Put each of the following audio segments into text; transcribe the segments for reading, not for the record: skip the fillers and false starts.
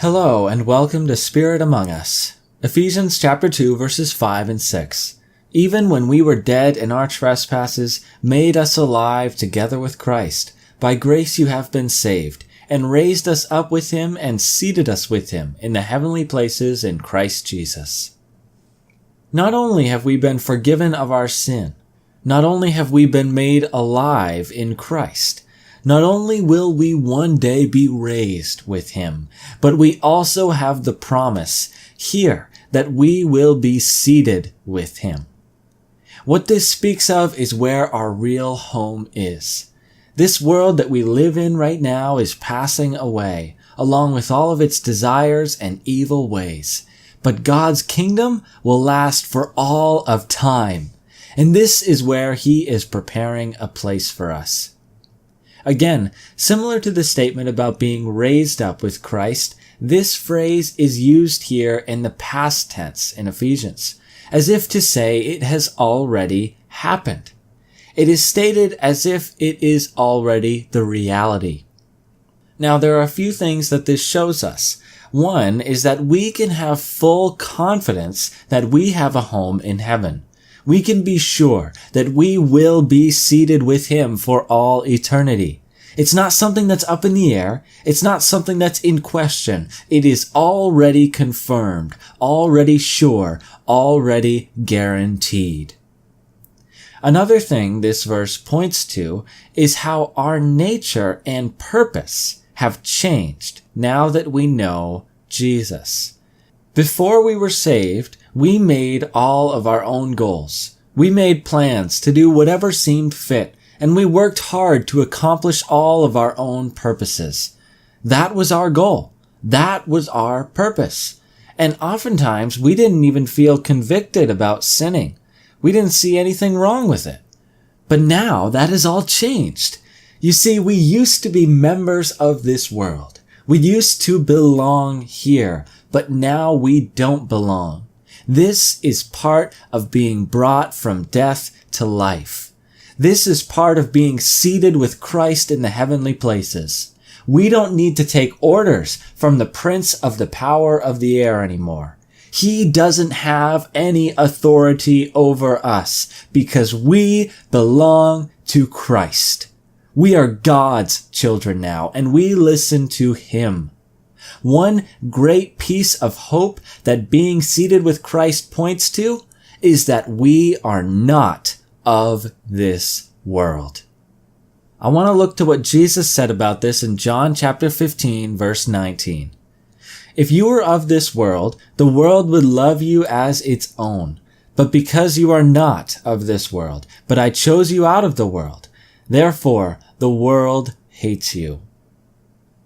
Hello and welcome to Spirit Among Us. Ephesians chapter 2 verses 5 and 6. Even when we were dead in our trespasses, made us alive together with Christ. By grace you have been saved, and raised us up with him and seated us with him in the heavenly places in Christ Jesus. Not only have we been forgiven of our sin, not only have we been made alive in Christ, not only will we one day be raised with him, but we also have the promise here that we will be seated with him. What this speaks of is where our real home is. This world that we live in right now is passing away, along with all of its desires and evil ways. But God's kingdom will last for all of time, and this is where he is preparing a place for us. Again, similar to the statement about being raised up with Christ, this phrase is used here in the past tense in Ephesians, as if to say it has already happened. It is stated as if it is already the reality. Now, there are a few things that this shows us. One is that we can have full confidence that we have a home in heaven. We can be sure that we will be seated with him for all eternity. It's not something that's up in the air. It's not something that's in question. It is already confirmed, already sure, already guaranteed. Another thing this verse points to is how our nature and purpose have changed now that we know Jesus. Before we were saved, we made all of our own goals. We made plans to do whatever seemed fit, and we worked hard to accomplish all of our own purposes. That was our goal. That was our purpose. And oftentimes, we didn't even feel convicted about sinning. We didn't see anything wrong with it. But now, that has all changed. You see, we used to be members of this world. We used to belong here, but now we don't belong. This is part of being brought from death to life. This is part of being seated with Christ in the heavenly places. We don't need to take orders from the prince of the power of the air anymore. He doesn't have any authority over us because we belong to Christ. We are God's children now, and we listen to him. One great piece of hope that being seated with Christ points to is that we are not of this world. I want to look to what Jesus said about this in John chapter 15, verse 19. If you were of this world, the world would love you as its own. But because you are not of this world, but I chose you out of the world, therefore the world hates you.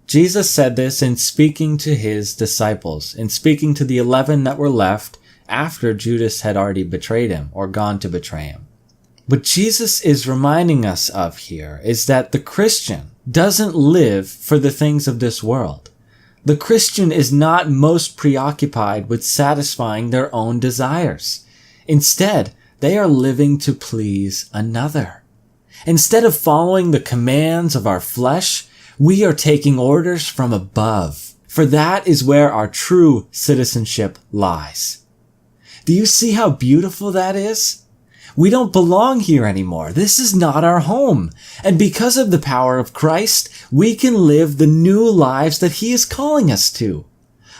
Jesus said this in speaking to his disciples, in speaking to the 11 that were left after Judas had already betrayed him or gone to betray him. What Jesus is reminding us of here is that the Christian doesn't live for the things of this world. The Christian is not most preoccupied with satisfying their own desires. Instead, they are living to please another. Instead of following the commands of our flesh, we are taking orders from above, for that is where our true citizenship lies. Do you see how beautiful that is? We don't belong here anymore. This is not our home. And because of the power of Christ, we can live the new lives that he is calling us to.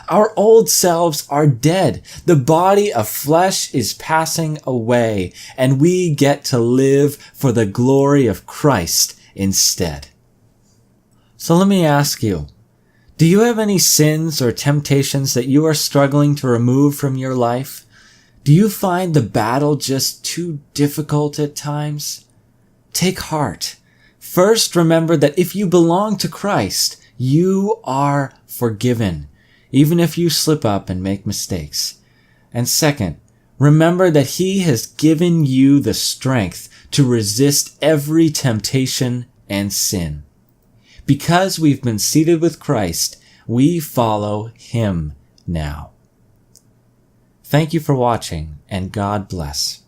Our old selves are dead. The body of flesh is passing away, and we get to live for the glory of Christ instead. So let me ask you, do you have any sins or temptations that you are struggling to remove from your life? Do you find the battle just too difficult at times? Take heart. First, remember that if you belong to Christ, you are forgiven, even if you slip up and make mistakes. And second, remember that he has given you the strength to resist every temptation and sin. Because we've been seated with Christ, we follow him now. Thank you for watching, and God bless.